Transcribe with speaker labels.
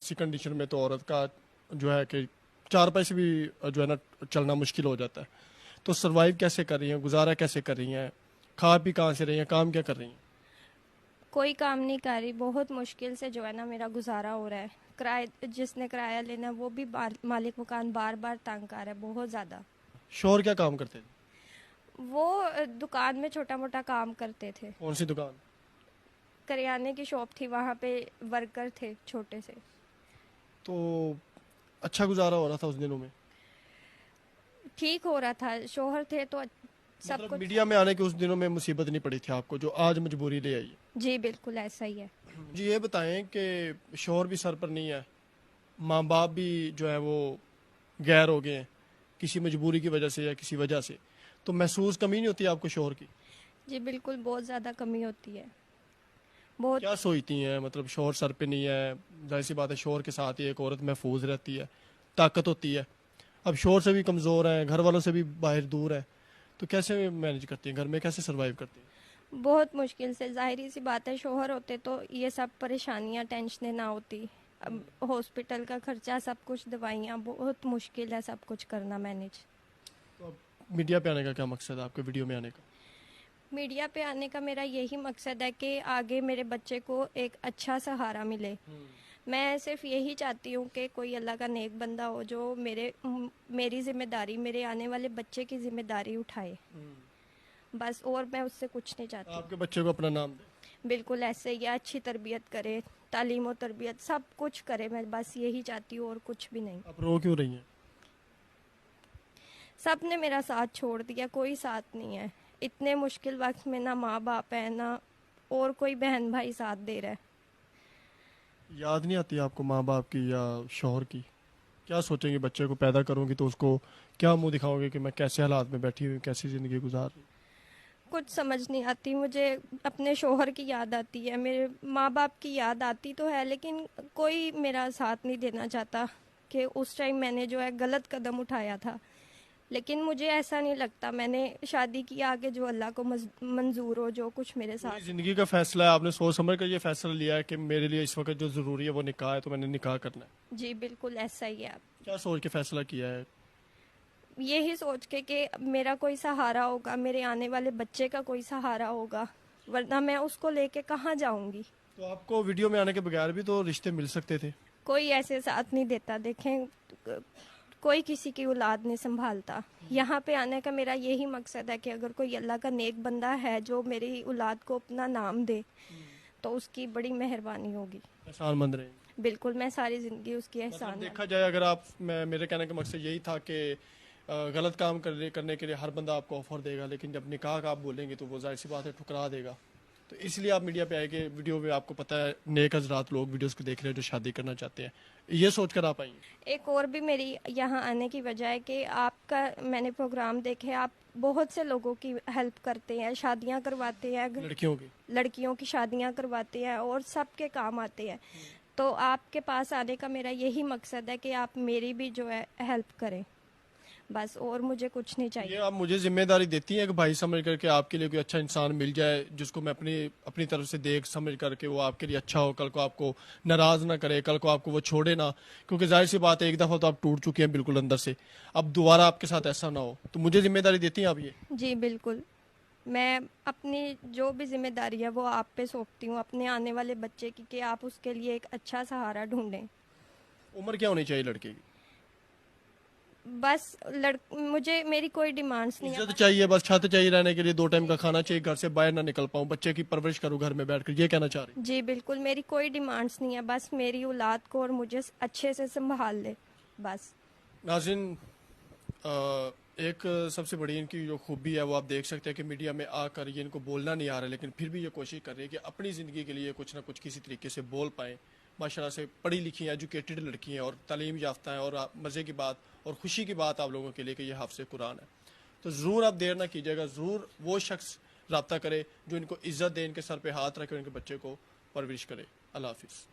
Speaker 1: ایسی کنڈیشن میں تو عورت کا جو ہے کہ 4 پیسے بھی جو ہے نا چلنا مشکل ہو جاتا ہے. تو سروائیو کیسے کر رہی ہیں, گزارا کیسے کر رہی ہیں, کھا پی کہاں سے رہی ہیں, کام کیا کر رہی ہیں؟
Speaker 2: کوئی کام نہیں کر رہی, بہت مشکل سے جو ہے نا میرا گزارا ہو رہا ہے. کرایہ جس نے کرایہ لینا وہ بھی مالک مکان بار بار تنگ کر رہا ہے بہت زیادہ.
Speaker 1: شوہر کیا کام کرتے تھے؟
Speaker 2: وہ دکان میں چھوٹا موٹا کام کرتے تھے.
Speaker 1: کون سی دکان؟
Speaker 2: کریانے کی شاپ تھی, وہاں پہ ورکر تھے چھوٹے سے.
Speaker 1: تو اچھا گزارا ہو رہا تھا اس دنوں میں؟
Speaker 2: ٹھیک ہو رہا تھا, شوہر تھے تو سب
Speaker 1: مطلب
Speaker 2: کچھ.
Speaker 1: میڈیا میں آنے کے اس دنوں میں مصیبت نہیں پڑی تھی آپ کو جو آج مجبوری لے آئی؟
Speaker 2: جی بالکل ایسا ہی ہے.
Speaker 1: جی یہ بتائیں کہ شوہر بھی سر پر نہیں ہے, ماں باپ بھی جو ہے وہ غیر ہو گئے ہیں کسی مجبوری کی وجہ سے یا کسی وجہ سے, تو محسوس کمی نہیں ہوتی آپ کو شوہر کی؟
Speaker 2: جی بالکل بہت زیادہ کمی ہوتی ہے. بہت.
Speaker 1: کیا سوچتی ہیں مطلب شوہر سر پہ نہیں ہے, ظاہر سی بات ہے شوہر کے ساتھ ہی ایک عورت محفوظ رہتی ہے, طاقت ہوتی ہے. اب شوہر سے بھی کمزور ہیں, گھر والوں سے بھی باہر دور ہے, تو کیسے مینج کرتی ہیں, گھر میں کیسے سروائیو کرتی ہیں؟
Speaker 2: بہت مشکل سے, ظاہری سی بات ہے شوہر ہوتے تو یہ سب پریشانیاں ٹینشنیں نہ ہوتی. اب ہاسپٹل کا خرچہ سب کچھ, دوائیاں, بہت مشکل ہے سب کچھ کرنا مینیج.
Speaker 1: تو اب میڈیا پہ آنے کا کیا مقصد ہے آپ کے, ویڈیو میں آنے کا؟
Speaker 2: میڈیا پہ آنے کا میرا یہی مقصد ہے کہ آگے میرے بچے کو ایک اچھا سہارا ملے. میں صرف یہی چاہتی ہوں کہ کوئی اللہ کا نیک بندہ ہو جو میری ذمہ داری, میرے آنے والے بچے کی ذمہ داری اٹھائے, بس. اور میں اس سے کچھ نہیں چاہتی.
Speaker 1: آپ کے بچے کو اپنا نام دیں؟
Speaker 2: بالکل ایسے ہی, اچھی تربیت کرے, تعلیم و تربیت سب کچھ کرے, میں بس یہی چاہتی ہوں اور کچھ بھی نہیں.
Speaker 1: آپ رو کیوں رہی ہیں؟
Speaker 2: سب نے میرا ساتھ چھوڑ دیا, کوئی ساتھ نہیں ہے. اتنے مشکل وقت میں نہ ماں باپ ہے نہ اور کوئی بہن بھائی ساتھ دے رہا ہے.
Speaker 1: یاد نہیں آتی آپ کو ماں باپ کی یا شوہر کی؟ کیا سوچیں گے بچے کو پیدا کروں گی تو اس کو کیا منہ دکھاؤں گے کہ میں کیسے حالات میں بیٹھی ہوئی, کیسی زندگی گزار رہی ہوں؟
Speaker 2: کچھ سمجھ نہیں آتی. مجھے اپنے شوہر کی یاد آتی ہے, میرے ماں باپ کی یاد آتی تو ہے, لیکن کوئی میرا ساتھ نہیں دینا چاہتا کہ اس ٹائم میں نے جو ہے غلط قدم اٹھایا تھا. لیکن مجھے ایسا نہیں لگتا, میں نے شادی کی آگے جو اللہ کو منظور ہو, جو کچھ میرے ساتھ.
Speaker 1: زندگی کا فیصلہ ہے, آپ نے سوچ سمجھ کر یہ فیصلہ لیا ہے کہ میرے لیے اس وقت جو ضروری ہے وہ نکاح ہے, تو میں نے نکاح کرنا ہے.
Speaker 2: جی بالکل ایسا ہی ہے.
Speaker 1: کیا سوچ کے فیصلہ کیا ہے؟
Speaker 2: یہی سوچ کے کہ میرا کوئی سہارا ہوگا, میرے آنے والے بچے کا کوئی سہارا ہوگا, ورنہ میں اس کو لے کے کہاں جاؤں گی.
Speaker 1: تو آپ کو ویڈیو میں آنے کے بغیر بھی تو رشتے مل سکتے تھے.
Speaker 2: کوئی ایسے ساتھ نہیں دیتا, دیکھیں کوئی کسی کی اولاد نہیں سنبھالتا. یہاں پہ آنے کا میرا یہی مقصد ہے کہ اگر کوئی اللہ کا نیک بندہ ہے جو میری اولاد کو اپنا نام دے تو اس کی بڑی مہربانی ہوگی.
Speaker 1: احسان مند رہیں.
Speaker 2: بالکل, میں ساری زندگی اس کی احسان.
Speaker 1: مطلب دیکھا جائے اگر آپ, میرے کہنے کا مقصد یہی تھا کہ غلط کام کرنے کے لیے ہر بندہ آپ کو آفر دے گا, لیکن جب نکاح کا آپ بولیں گے تو وہ ظاہر سی بات ہے ٹھکرا دے گا. تو اس لیے آپ میڈیا پہ آئے کہ ویڈیو میں آپ کو پتہ ہے نیک حضرات لوگ ویڈیوز کو دیکھ رہے ہیں جو شادی کرنا چاہتے ہیں, یہ سوچ کر آپ آئیں. ایک
Speaker 2: اور بھی میری یہاں آنے کی وجہ ہے کہ آپ کا میں نے پروگرام دیکھے, آپ بہت سے لوگوں کی ہیلپ کرتے ہیں, شادیاں کرواتے ہیں, لڑکیوں کی شادیاں کرواتے ہیں اور سب کے کام آتے ہیں. تو آپ کے پاس آنے کا میرا یہی مقصد ہے کہ آپ میری بھی جو ہے ہیلپ کریں, بس. اور مجھے کچھ نہیں چاہیے.
Speaker 1: یہ آپ مجھے ذمہ داری دیتی ہیں کہ بھائی سمجھ کر کے آپ کے لیے کوئی اچھا انسان مل جائے جس کو میں اپنی طرف سے دیکھ سمجھ کر کے وہ آپ کے لیے اچھا ہو, کل کو آپ کو ناراض نہ کرے, کل کو آپ کو وہ چھوڑے نہ, کیونکہ ظاہر سی بات ہے ایک دفعہ تو آپ ٹوٹ چکے ہیں بالکل اندر سے, اب دوبارہ آپ کے ساتھ ایسا نہ ہو. تو مجھے ذمہ داری دیتی ہیں آپ یہ؟
Speaker 2: جی بالکل, میں اپنی جو بھی ذمہ داری ہے وہ آپ پہ سونپتی ہوں, اپنے آنے والے بچے کی, کہ آپ اس کے لیے ایک اچھا سہارا ڈھونڈیں.
Speaker 1: عمر کیا ہونی چاہیے لڑکے کی؟
Speaker 2: بس مجھے میری کوئی ڈیمانڈس نہیں ہے.
Speaker 1: عزت چاہیے, بس چھت چاہیے رہنے کے لیے, 2 ٹائم کا کھانا چاہیے, گھر سے باہر نہ نکل پاؤں, بچے کی پرورش کروں گھر میں بیٹھ کر, یہ کہنا چاہ رہی؟
Speaker 2: جی بالکل, میری کوئی ڈیمانڈس نہیں ہے, بس میری اولاد کو اور مجھے اچھے سے سنبھال لے, بس.
Speaker 1: ناظرین, ایک سب سے بڑی ان کی جو خوبی ہے وہ آپ دیکھ سکتے ہیں کہ میڈیا میں آ کر یہ ان کو بولنا نہیں آ رہا, لیکن پھر بھی یہ کوشش کر رہی ہے کہ اپنی زندگی کے لیے کچھ نہ کچھ کسی طریقے سے بول پائیں. ماشاءاللہ سے پڑھی لکھی ہیں, ایجوکیٹڈ لڑکی ہیں اور تعلیم یافتہ ہیں, اور مزے کی بات اور خوشی کی بات آپ لوگوں کے لیے کہ یہ حافظ قرآن ہے. تو ضرور آپ دیر نہ کیجیے گا, ضرور وہ شخص رابطہ کرے جو ان کو عزت دے, ان کے سر پہ ہاتھ رکھے, ان کے بچے کو پرورش کرے. اللہ حافظ.